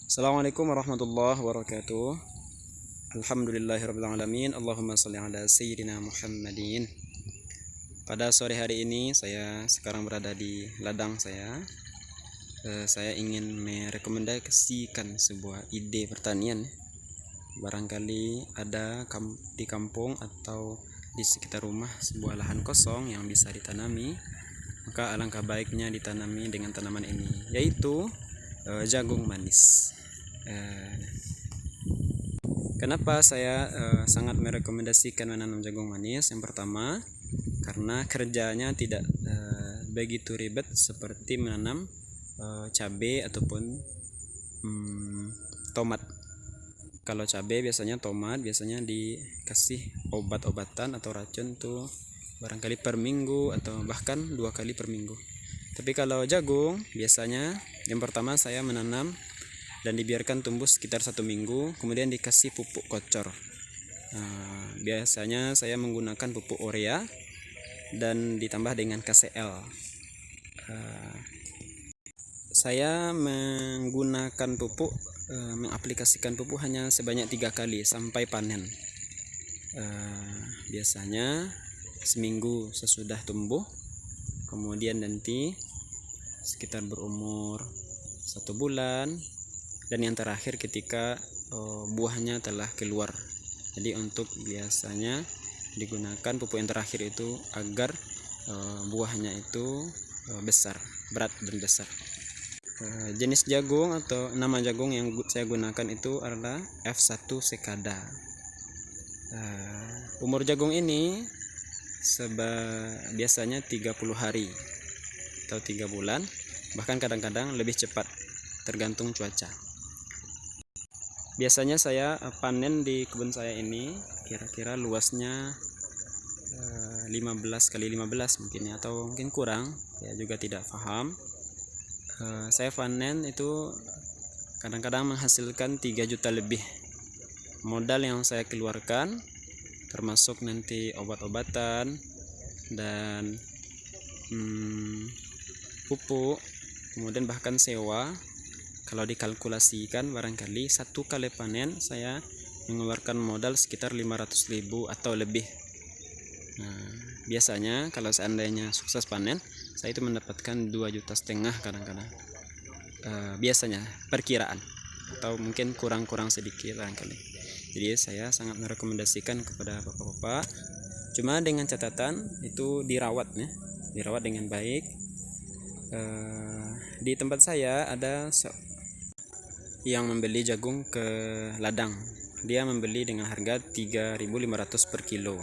Assalamualaikum warahmatullahi wabarakatuh. Alhamdulillahirrabbilalamin. Allahumma sholli ala sayyidina Muhammadin. Pada sore hari ini saya sekarang berada di ladang saya. Saya ingin merekomendasikan sebuah ide pertanian. Barangkali ada di kampung atau di sekitar rumah sebuah lahan kosong yang bisa ditanami. Maka alangkah baiknya ditanami dengan tanaman ini, yaitu jagung manis. Kenapa saya sangat merekomendasikan menanam jagung manis? Yang pertama, karena kerjanya tidak begitu ribet seperti menanam cabai ataupun tomat. Kalau cabai biasanya, tomat biasanya dikasih obat-obatan atau racun tuh barangkali per minggu atau bahkan 2 kali per minggu. Tapi kalau jagung biasanya yang pertama saya menanam dan dibiarkan tumbuh sekitar 1 minggu, kemudian dikasih pupuk kocor. Biasanya saya menggunakan pupuk urea dan ditambah dengan KCl. Saya menggunakan pupuk, mengaplikasikan pupuk hanya sebanyak 3 kali sampai panen. Biasanya seminggu sesudah tumbuh, kemudian nanti sekitar berumur 1 bulan, dan yang terakhir ketika buahnya telah keluar. Jadi untuk biasanya digunakan pupuk yang terakhir itu agar buahnya itu besar, berat dan besar. Jenis jagung atau nama jagung yang saya gunakan itu adalah F1 Sekada. Umur jagung ini biasanya 30 hari atau 3 bulan, bahkan kadang-kadang lebih cepat tergantung cuaca. Biasanya saya panen di kebun saya ini kira-kira luasnya 15 kali 15 mungkin ya, atau mungkin kurang, saya juga tidak paham. Saya panen itu kadang-kadang menghasilkan 3 juta lebih. Modal yang saya keluarkan termasuk nanti obat-obatan dan pupuk, kemudian bahkan sewa. Kalau dikalkulasikan barangkali 1 kali panen saya mengeluarkan modal sekitar 500.000 atau lebih. Biasanya kalau seandainya sukses panen, saya itu mendapatkan 2,5 juta kadang-kadang. Biasanya perkiraan, atau mungkin kurang sedikit barangkali. Jadi saya sangat merekomendasikan kepada bapak-bapak, cuma dengan catatan itu dirawat dengan baik. Di tempat saya ada yang membeli jagung ke ladang. Dia membeli dengan harga 3.500 per kilo.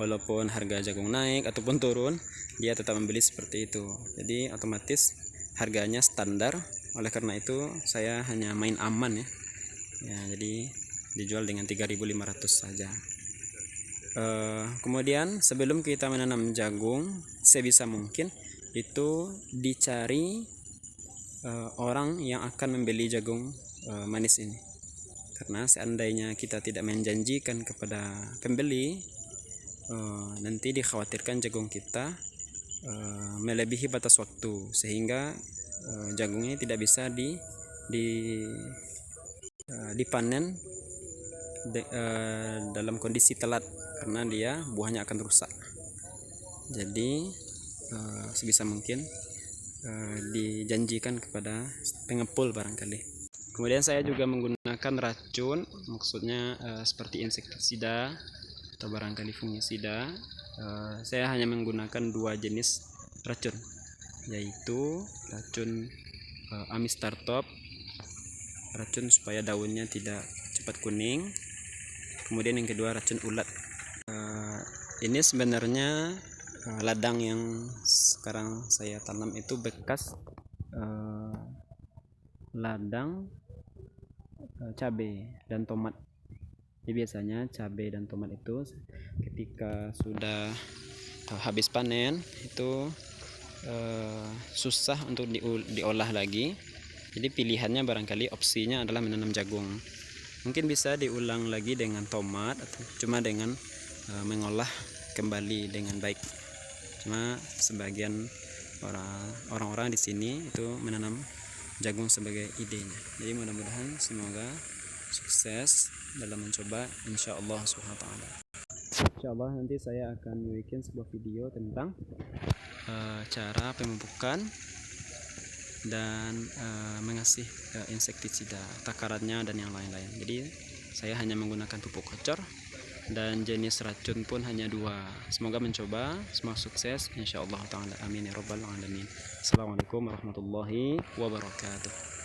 Walaupun harga jagung naik ataupun turun, dia tetap membeli seperti itu. Jadi otomatis harganya standar. Oleh karena itu saya hanya main aman ya. Jadi dijual dengan 3.500 saja. Kemudian sebelum kita menanam jagung, sebisa mungkin itu dicari orang yang akan membeli jagung manis ini, karena seandainya kita tidak menjanjikan kepada pembeli, nanti dikhawatirkan jagung kita melebihi batas waktu sehingga jagungnya tidak bisa dipanen dalam kondisi telat, karena dia buahnya akan rusak. Jadi sebisa mungkin dijanjikan kepada pengepul barangkali. Kemudian saya juga menggunakan racun, maksudnya seperti insektisida atau barangkali fungisida. Saya hanya menggunakan 2 jenis racun, yaitu racun Amistartop, racun supaya daunnya tidak cepat kuning. Kemudian yang kedua racun ulat. Ini sebenarnya ladang yang sekarang saya tanam itu bekas ladang cabai dan tomat. Jadi biasanya cabai dan tomat itu ketika sudah habis panen itu susah untuk diolah lagi. Jadi pilihannya barangkali opsinya adalah menanam jagung. Mungkin bisa diulang lagi dengan tomat, atau cuma dengan mengolah kembali dengan baik. Cuma sebagian orang-orang di sini itu menanam jagung sebagai idenya. Jadi mudah-mudahan semoga sukses dalam mencoba, insyaallah subhanahu wa ta'ala. Insyaallah nanti saya akan bikin sebuah video tentang cara pemupukan dan mengasih insektisida, takarannya dan yang lain-lain. Jadi saya hanya menggunakan pupuk kocor dan jenis racun pun hanya 2. Semoga mencoba, semoga sukses insyaallah ta'ala. Amin ya rabbal alamin. Assalamualaikum warahmatullahi wabarakatuh.